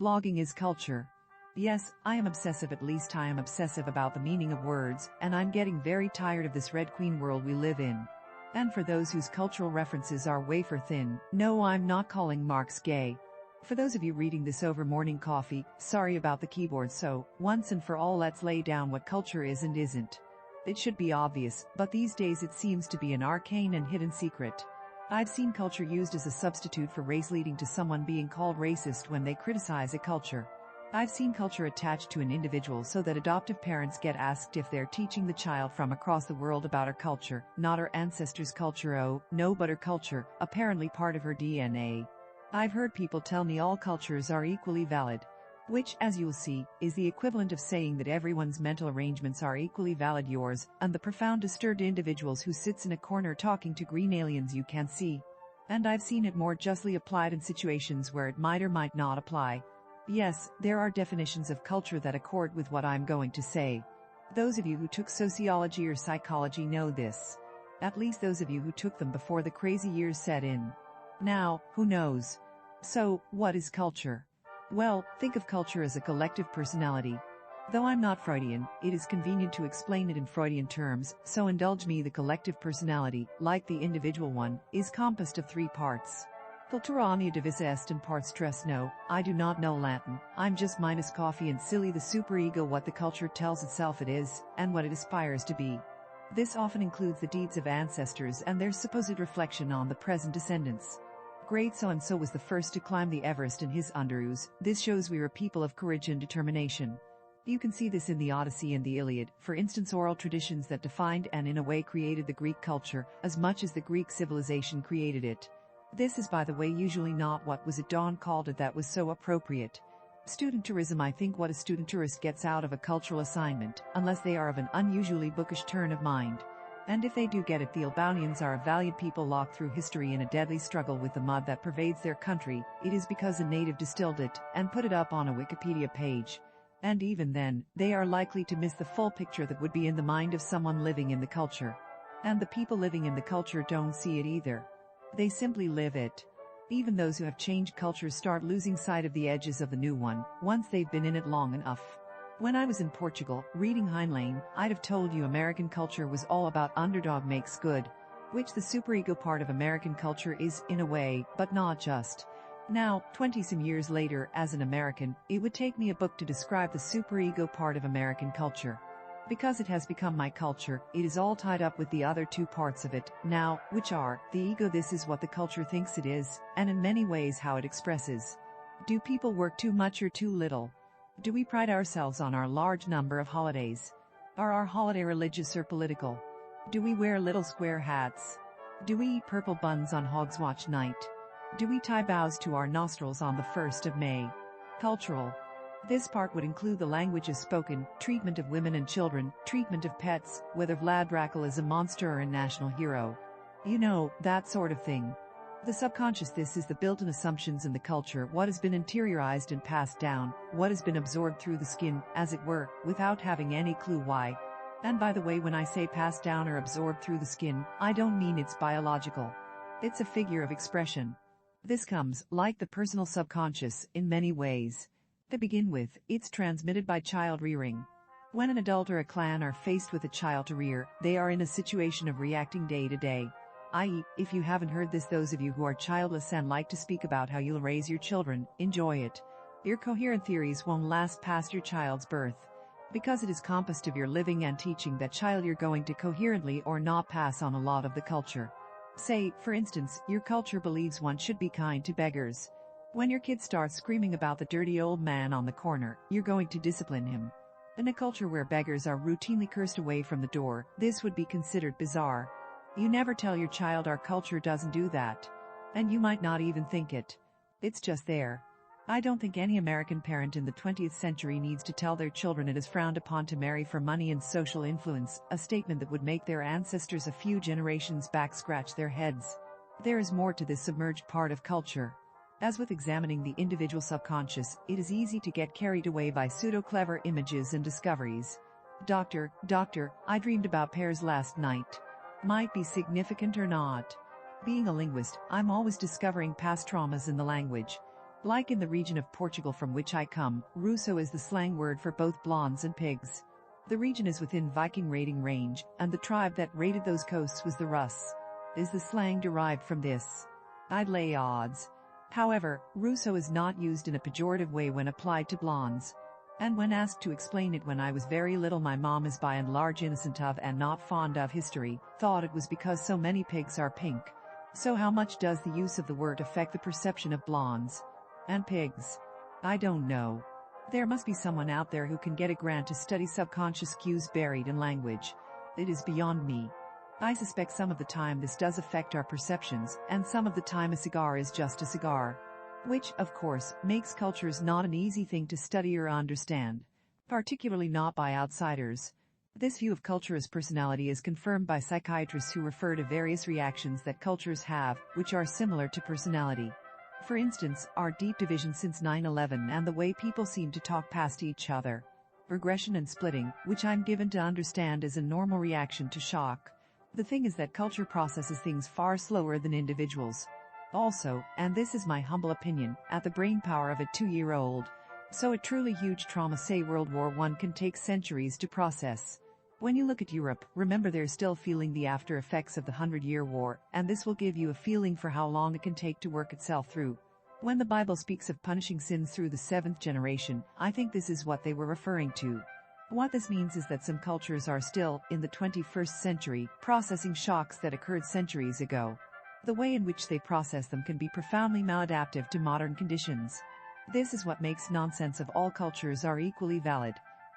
Blogging is culture. Yes, I am obsessive, at least I am obsessive about the meaning of words, and I'm getting very tired of this Red Queen world we live in. And for those whose cultural references are wafer thin, no, I'm not calling Marx gay. For those of you reading this over morning coffee, sorry about the keyboard, so, once and for all, let's lay down what culture is and isn't. It should be obvious, but these days it seems to be an arcane and hidden secret. I've seen culture used as a substitute for race, leading to someone being called racist when they criticize a culture. I've seen culture attached to an individual so that adoptive parents get asked if they're teaching the child from across the world about our culture, not our ancestors' culture. Oh, no, but her culture, apparently part of her DNA. I've heard people tell me all cultures are equally valid. Which, as you'll see, is the equivalent of saying that everyone's mental arrangements are equally valid. Yours, and the profound disturbed individuals who sits in a corner talking to green aliens you can't see. And I've seen it more justly applied in situations where it might or might not apply. Yes, there are definitions of culture that accord with what I'm going to say. Those of you who took sociology or psychology know this. At least those of you who took them before the crazy years set in. Now, who knows? So, what is culture? Well, think of culture as a collective personality. Though I'm not Freudian, it is convenient to explain it in Freudian terms, so indulge me. The collective personality, like the individual one, is composed of three parts. Cultura omnia divisa est in parts tres. No, I do not know Latin, I'm just minus coffee and silly. The superego, what the culture tells itself it is, and what it aspires to be. This often includes the deeds of ancestors and their supposed reflection on the present descendants. Great so-and-so was the first to climb the Everest in his underoos. This shows we are a people of courage and determination. You can see this in the Odyssey and the Iliad, for instance, oral traditions that defined and in a way created the Greek culture, as much as the Greek civilization created it. This is, by the way, usually not what was it Don called it that was so appropriate. Student tourism. I think what a student tourist gets out of a cultural assignment, unless they are of an unusually bookish turn of mind. And if they do get it, the Albanians are a valiant people locked through history in a deadly struggle with the mud that pervades their country. It is because a native distilled it and put it up on a Wikipedia page. And even then, they are likely to miss the full picture that would be in the mind of someone living in the culture. And the people living in the culture don't see it either. They simply live it. Even those who have changed cultures start losing sight of the edges of the new one, once they've been in it long enough. When I was in Portugal, reading Heinlein, I'd have told you American culture was all about underdog makes good, which the superego part of American culture is, in a way, but not just. Now, 20-some years later, as an American, it would take me a book to describe the superego part of American culture. Because it has become my culture, it is all tied up with the other two parts of it, now, which are, the ego. This is what the culture thinks it is, and in many ways how it expresses. Do people work too much or too little? Do we pride ourselves on our large number of holidays? Are our holiday religious or political? Do we wear little square hats? Do we eat purple buns on Hogswatch night? Do we tie bows to our nostrils on the 1st of May? Cultural. This part would include the languages spoken, treatment of women and children, treatment of pets, whether Vlad Dracul is a monster or a national hero. You know, that sort of thing. The subconscious. This is the built-in assumptions in the culture, what has been interiorized and passed down, what has been absorbed through the skin, as it were, without having any clue why. And by the way, when I say passed down or absorbed through the skin, I don't mean it's biological. It's a figure of expression. This comes, like the personal subconscious, in many ways. To begin with, it's transmitted by child rearing. When an adult or a clan are faced with a child to rear, they are in a situation of reacting day to day. I.e., if you haven't heard this, those of you who are childless and like to speak about how you'll raise your children, enjoy it. Your coherent theories won't last past your child's birth. Because it is composed of your living and teaching that child, you're going to coherently or not pass on a lot of the culture. Say, for instance, your culture believes one should be kind to beggars. When your kid starts screaming about the dirty old man on the corner, you're going to discipline him. In a culture where beggars are routinely cursed away from the door, this would be considered bizarre. You never tell your child our culture doesn't do that. And you might not even think it. It's just there. I don't think any American parent in the 20th century needs to tell their children it is frowned upon to marry for money and social influence, a statement that would make their ancestors a few generations back scratch their heads. There is more to this submerged part of culture. As with examining the individual subconscious, it is easy to get carried away by pseudo-clever images and discoveries. Doctor, I dreamed about pears last night. Might be significant or not. Being a linguist, I'm always discovering past traumas in the language. Like in the region of Portugal from which I come, rouser is the slang word for both blondes and pigs. The region is within Viking raiding range, and the tribe that raided those coasts was the Russ. Is the slang derived from this? I'd lay odds. However, rouser is not used in a pejorative way when applied to blondes. And when asked to explain it when I was very little, my mom is by and large innocent of and not fond of history, thought it was because so many pigs are pink. So how much does the use of the word affect the perception of blondes and pigs? I don't know. There must be someone out there who can get a grant to study subconscious cues buried in language. It is beyond me. I suspect some of the time this does affect our perceptions, and some of the time a cigar is just a cigar. Which, of course, makes cultures not an easy thing to study or understand. Particularly not by outsiders. This view of culture as personality is confirmed by psychiatrists who refer to various reactions that cultures have, which are similar to personality. For instance, our deep division since 9/11 and the way people seem to talk past each other. Regression and splitting, which I'm given to understand is a normal reaction to shock. The thing is that culture processes things far slower than individuals. Also, and this is my humble opinion, at the brain power of a 2-year-old. So a truly huge trauma, say World War I, can take centuries to process. When you look at Europe, remember they're still feeling the after effects of the 100-Year War, and this will give you a feeling for how long it can take to work itself through. When the Bible speaks of punishing sins through the 7th generation, I think this is what they were referring to. What this means is that some cultures are still, in the 21st century, processing shocks that occurred centuries ago. The way in which they process them can be profoundly maladaptive to modern conditions. This is what makes nonsense of all cultures are equally valid.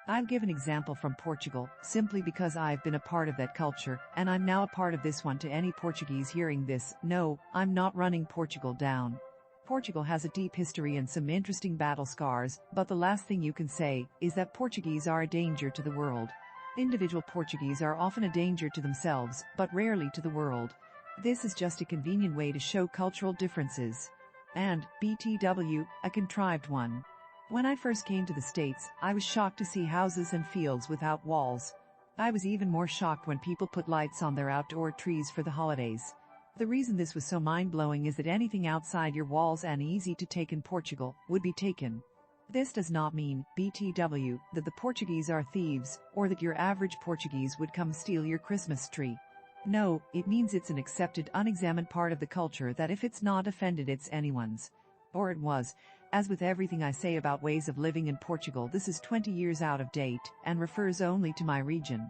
I'll give an example from Portugal, simply because I've been a part of that culture, and I'm now a part of this one. To any Portuguese hearing this, no, I'm not running Portugal down. Portugal has a deep history and some interesting battle scars, but the last thing you can say is that Portuguese are a danger to the world. Individual Portuguese are often a danger to themselves, but rarely to the world. This is just a convenient way to show cultural differences. And, BTW, a contrived one. When I first came to the States, I was shocked to see houses and fields without walls. I was even more shocked when people put lights on their outdoor trees for the holidays. The reason this was so mind-blowing is that anything outside your walls and easy to take in Portugal would be taken. This does not mean, BTW, that the Portuguese are thieves, or that your average Portuguese would come steal your Christmas tree. No, it means it's an accepted, unexamined part of the culture that if it's not offended, it's anyone's. Or it was. As with everything I say about ways of living in Portugal, this is 20 years out of date, and refers only to my region.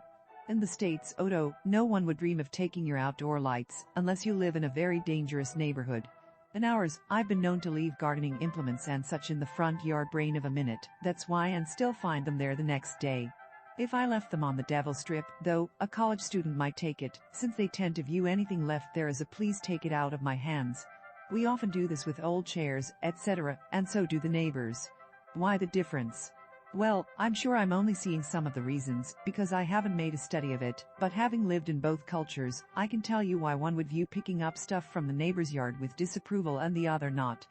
In the States, Odo, no one would dream of taking your outdoor lights, unless you live in a very dangerous neighborhood. In ours, I've been known to leave gardening implements and such in the front yard brain of a minute, that's why, and still find them there the next day. If I left them on the Devil Strip, though, a college student might take it, since they tend to view anything left there as a please take it out of my hands. We often do this with old chairs, etc., and so do the neighbors. Why the difference? Well, I'm sure I'm only seeing some of the reasons, because I haven't made a study of it, but having lived in both cultures, I can tell you why one would view picking up stuff from the neighbor's yard with disapproval and the other not.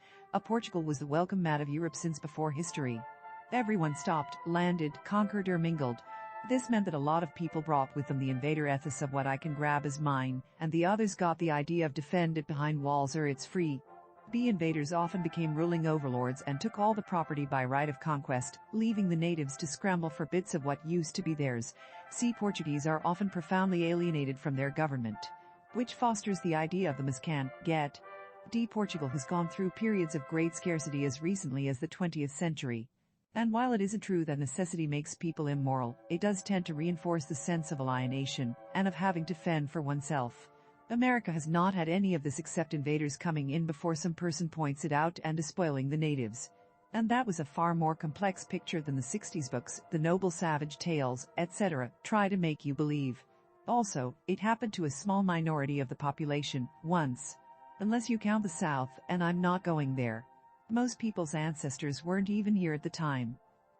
Portugal was the welcome mat of Europe since before history. Everyone stopped, landed, conquered or mingled. This meant that a lot of people brought with them the invader ethos of what I can grab as mine, and the others got the idea of defend it behind walls or it's free. The invaders often became ruling overlords and took all the property by right of conquest, leaving the natives to scramble for bits of what used to be theirs. See, Portuguese are often profoundly alienated from their government, which fosters the idea of them as can get. Portugal has gone through periods of great scarcity as recently as the 20th century. And while it isn't true that necessity makes people immoral, it does tend to reinforce the sense of alienation, and of having to fend for oneself. America has not had any of this except invaders coming in before some person points it out and despoiling the natives. And that was a far more complex picture than the 60s books, the noble savage tales, etc., try to make you believe. Also, it happened to a small minority of the population, once. Unless you count the South, and I'm not going there. Most people's ancestors weren't even here at the time.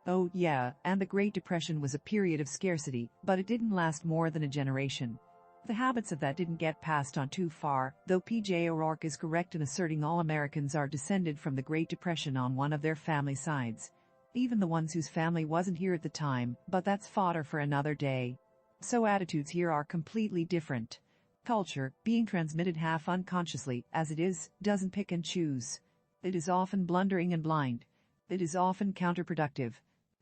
Oh yeah, and the Great Depression was a period of scarcity, but it didn't last more than a generation. The habits of that didn't get passed on too far, though P.J. O'Rourke is correct in asserting all Americans are descended from the Great Depression on one of their family sides. Even the ones whose family wasn't here at the time, but that's fodder for another day. So attitudes here are completely different. Culture, being transmitted half unconsciously, as it is, doesn't pick and choose. It is often blundering and blind. It is often counterproductive.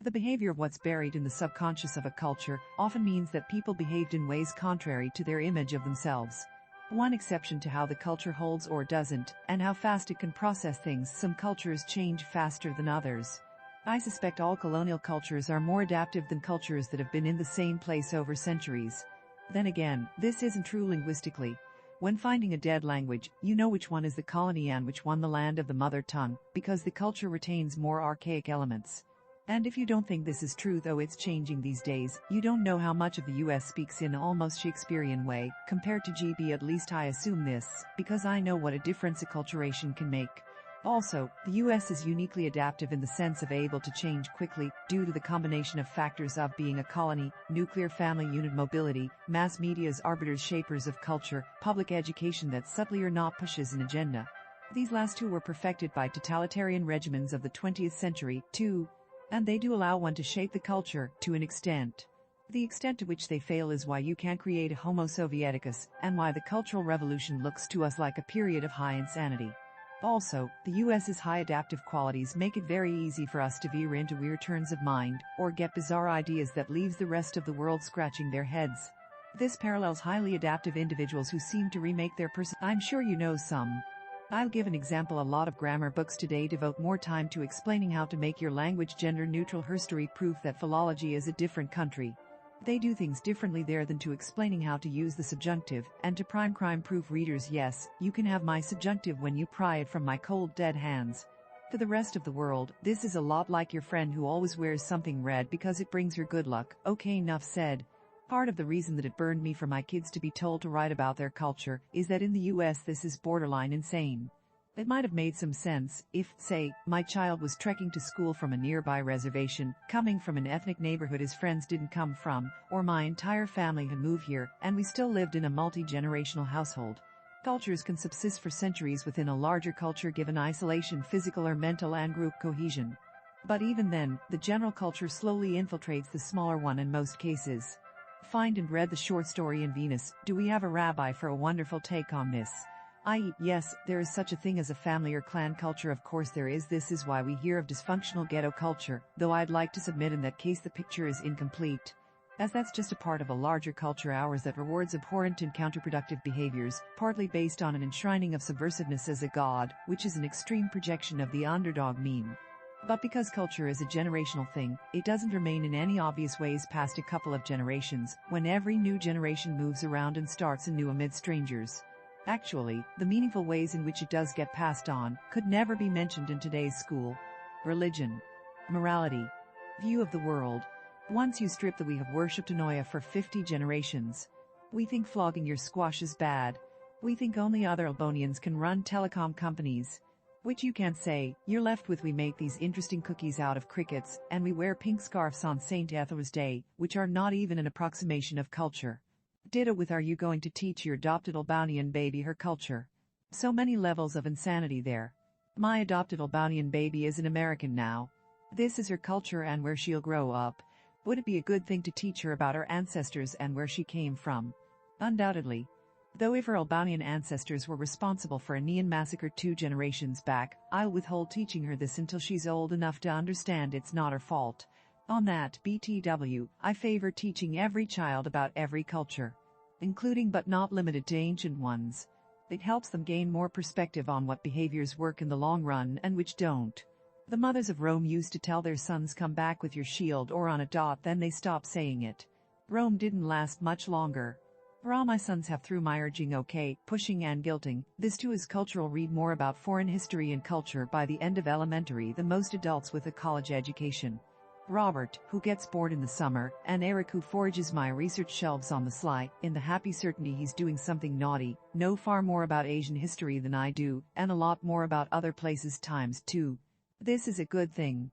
The behavior of what's buried in the subconscious of a culture often means that people behaved in ways contrary to their image of themselves. One exception to how the culture holds or doesn't, and how fast it can process things: some cultures change faster than others. I suspect all colonial cultures are more adaptive than cultures that have been in the same place over centuries. Then again, this isn't true linguistically. When finding a dead language, you know which one is the colony and which one the land of the mother tongue, because the culture retains more archaic elements. And if you don't think this is true, though it's changing these days, you don't know how much of the US speaks in almost Shakespearean way, compared to GB. At least I assume this, because I know what a difference acculturation can make. Also, the US is uniquely adaptive in the sense of able to change quickly, due to the combination of factors of being a colony, nuclear family unit mobility, mass media's arbiters shapers of culture, public education that subtly or not pushes an agenda. These last two were perfected by totalitarian regimens of the 20th century, too. And they do allow one to shape the culture, to an extent. The extent to which they fail is why you can't create a Homo Sovieticus, and why the Cultural Revolution looks to us like a period of high insanity. Also, the US's high adaptive qualities make it very easy for us to veer into weird turns of mind, or get bizarre ideas that leaves the rest of the world scratching their heads. This parallels highly adaptive individuals who seem to remake their person. I'm sure you know some. I'll give an example. A lot of grammar books today devote more time to explaining how to make your language gender-neutral. History proof that philology is a different country. They do things differently there than to explaining how to use the subjunctive, and to prime crime proof readers, yes, you can have my subjunctive when you pry it from my cold dead hands. To the rest of the world, this is a lot like your friend who always wears something red because it brings her good luck. Okay, enough said. Part of the reason that it burned me for my kids to be told to write about their culture is that in the US this is borderline insane. It might have made some sense if, say, my child was trekking to school from a nearby reservation, coming from an ethnic neighborhood his friends didn't come from, or my entire family had moved here, and we still lived in a multi-generational household. Cultures can subsist for centuries within a larger culture given isolation, physical or mental, and group cohesion. But even then, the general culture slowly infiltrates the smaller one in most cases. Find and read the short story in Venus. Do we have a rabbi for a wonderful take on this? Yes, there is such a thing as a family or clan culture. Of course there is. This is why we hear of dysfunctional ghetto culture, though I'd like to submit in that case the picture is incomplete, as that's just a part of a larger culture, ours, that rewards abhorrent and counterproductive behaviors, partly based on an enshrining of subversiveness as a god, which is an extreme projection of the underdog meme. But because culture is a generational thing, it doesn't remain in any obvious ways past a couple of generations, when every new generation moves around and starts anew amid strangers. Actually, the meaningful ways in which it does get passed on could never be mentioned in today's school. Religion, morality, view of the world. Once you strip that we have worshipped Anoia for 50 generations. We think flogging your squash is bad. We think only other Albanians can run telecom companies. Which you can't say. You're left with: we make these interesting cookies out of crickets, and we wear pink scarves on St. Ethelred's Day, which are not even an approximation of culture. Ditto with: are you going to teach your adopted Albanian baby her culture? So many levels of insanity there. My adopted Albanian baby is an American now. This is her culture and where she'll grow up. Would it be a good thing to teach her about her ancestors and where she came from? Undoubtedly. Though if her Albanian ancestors were responsible for a Nean massacre 2 generations back, I'll withhold teaching her this until she's old enough to understand it's not her fault. On that BTW, I favor teaching every child about every culture, including but not limited to ancient ones. It helps them gain more perspective on what behaviors work in the long run and which don't. The mothers of Rome used to tell their sons, come back with your shield or on a dot, then they stopped saying it. Rome didn't last much longer. For all my sons have, through my urging, pushing and guilting, this too is cultural. Read more about foreign history and culture by the end of elementary than most adults with a college education. Robert, who gets bored in the summer, and Eric, who forages my research shelves on the sly, in the happy certainty he's doing something naughty, know far more about Asian history than I do, and a lot more about other places times 2. This is a good thing.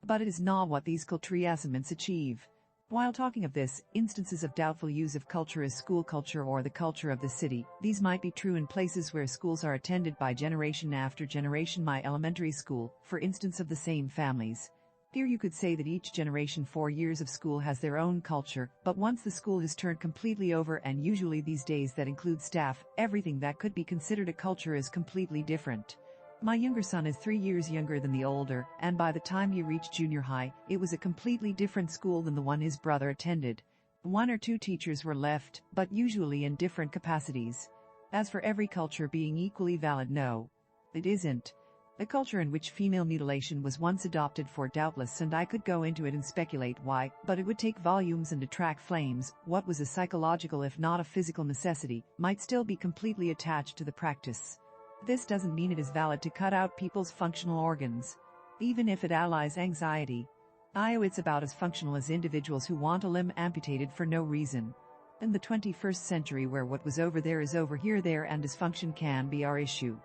But it is not what these culturiasiments achieve. While talking of this, instances of doubtful use of culture as school culture or the culture of the city, these might be true in places where schools are attended by generation after generation. My elementary school, for instance, of the same families. Here you could say that each generation 4 years of school has their own culture, but once the school has turned completely over, and usually these days that includes staff, everything that could be considered a culture is completely different. My younger son is 3 years younger than the older, and by the time he reached junior high, it was a completely different school than the one his brother attended. 1 or 2 teachers were left, but usually in different capacities. As for every culture being equally valid, no, it isn't. A culture in which female mutilation was once adopted for doubtless, and I could go into it and speculate why, but it would take volumes and attract flames. What was a psychological if not a physical necessity, might still be completely attached to the practice. This doesn't mean it is valid to cut out people's functional organs. Even if it allies anxiety, it's about as functional as individuals who want a limb amputated for no reason. In the 21st century, where what was over there is over here, there and dysfunction can be our issue.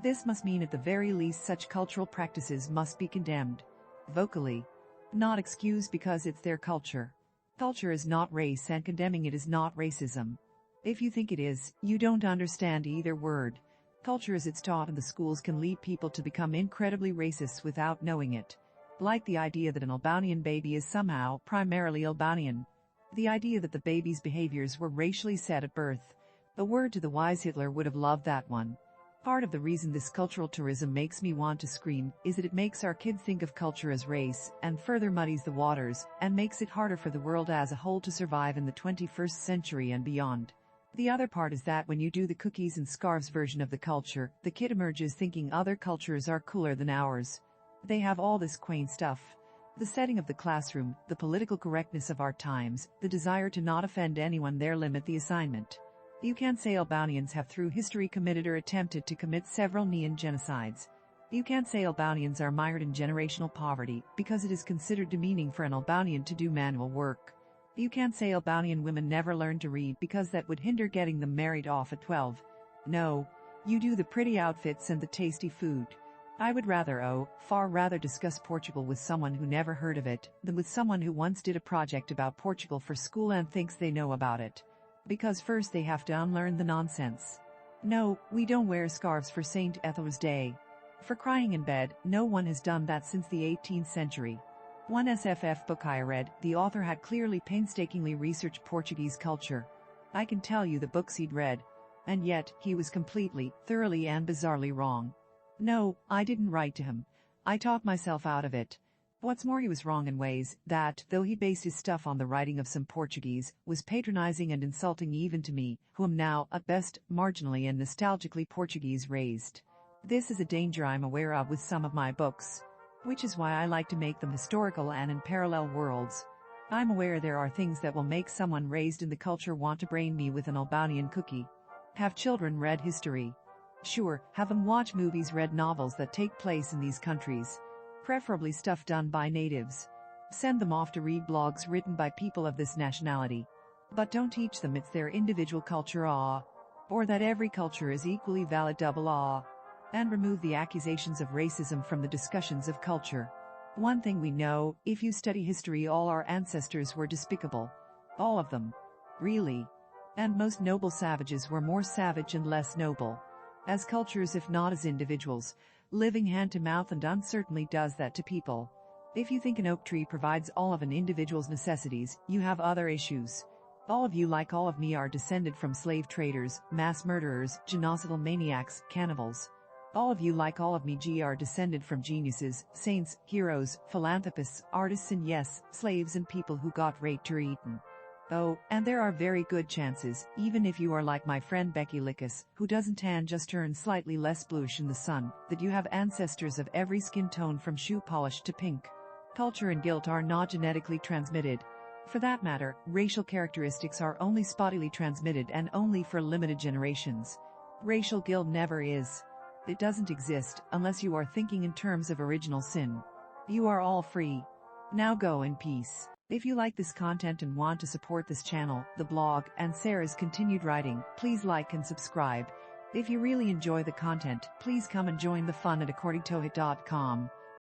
This must mean at the very least such cultural practices must be condemned. Vocally. Not excused because it's their culture. Culture is not race, and condemning it is not racism. If you think it is, you don't understand either word. Culture as it's taught in the schools can lead people to become incredibly racist without knowing it. Like the idea that an Albanian baby is somehow primarily Albanian. The idea that the baby's behaviors were racially set at birth. A word to the wise Hitler would have loved that one. Part of the reason this cultural tourism makes me want to scream is that it makes our kids think of culture as race, and further muddies the waters, and makes it harder for the world as a whole to survive in the 21st century and beyond. The other part is that when you do the cookies and scarves version of the culture, the kid emerges thinking other cultures are cooler than ours. They have all this quaint stuff. The setting of the classroom, the political correctness of our times, the desire to not offend anyone there limit the assignment. You can't say Albanians have through history committed or attempted to commit several Nean genocides. You can't say Albanians are mired in generational poverty, because it is considered demeaning for an Albanian to do manual work. You can't say Albanian women never learned to read because that would hinder getting them married off at 12. No, you do the pretty outfits and the tasty food. I would far rather discuss Portugal with someone who never heard of it than with someone who once did a project about Portugal for school and thinks they know about it. Because first they have to unlearn the nonsense. No, we don't wear scarves for St. Ethelred's Day. For crying in bed, no one has done that since the 18th century. One SFF book I read, the author had clearly painstakingly researched Portuguese culture. I can tell you the books he'd read. And yet, he was completely, thoroughly and bizarrely wrong. No, I didn't write to him. I talked myself out of it. What's more, he was wrong in ways that, though he based his stuff on the writing of some Portuguese, was patronizing and insulting even to me, who am now, at best, marginally and nostalgically Portuguese raised. This is a danger I'm aware of with some of my books. Which is why I like to make them historical and in parallel worlds. I'm aware there are things that will make someone raised in the culture want to brain me with an Albanian cookie. Have children read history? Sure, have them watch movies, read novels that take place in these countries. Preferably stuff done by natives. Send them off to read blogs written by people of this nationality. But don't teach them it's their individual culture, or that every culture is equally valid, and remove the accusations of racism from the discussions of culture. One thing we know, if you study history, all our ancestors were despicable. All of them. Really. And most noble savages were more savage and less noble. As cultures, if not as individuals, living hand to mouth, and uncertainly does that to people. If you think an oak tree provides all of an individual's necessities, you have other issues. All of you, like all of me, are descended from slave traders, mass murderers, genocidal maniacs, cannibals. All of you, like all of me, are descended from geniuses, saints, heroes, philanthropists, artists, and yes, slaves and people who got raped or eaten. Oh, and there are very good chances, even if you are like my friend Becky Lickus, who doesn't tan, just turn slightly less bluish in the sun, that you have ancestors of every skin tone from shoe polish to pink. Culture and guilt are not genetically transmitted. For that matter, racial characteristics are only spottily transmitted and only for limited generations. Racial guilt never is. It doesn't exist unless you are thinking in terms of original sin. You are all free. Now go in peace. If you like this content and want to support this channel, the blog, and Sarah's continued writing, please like and subscribe. If you really enjoy the content, please come and join the fun at accordingtohoyt.com.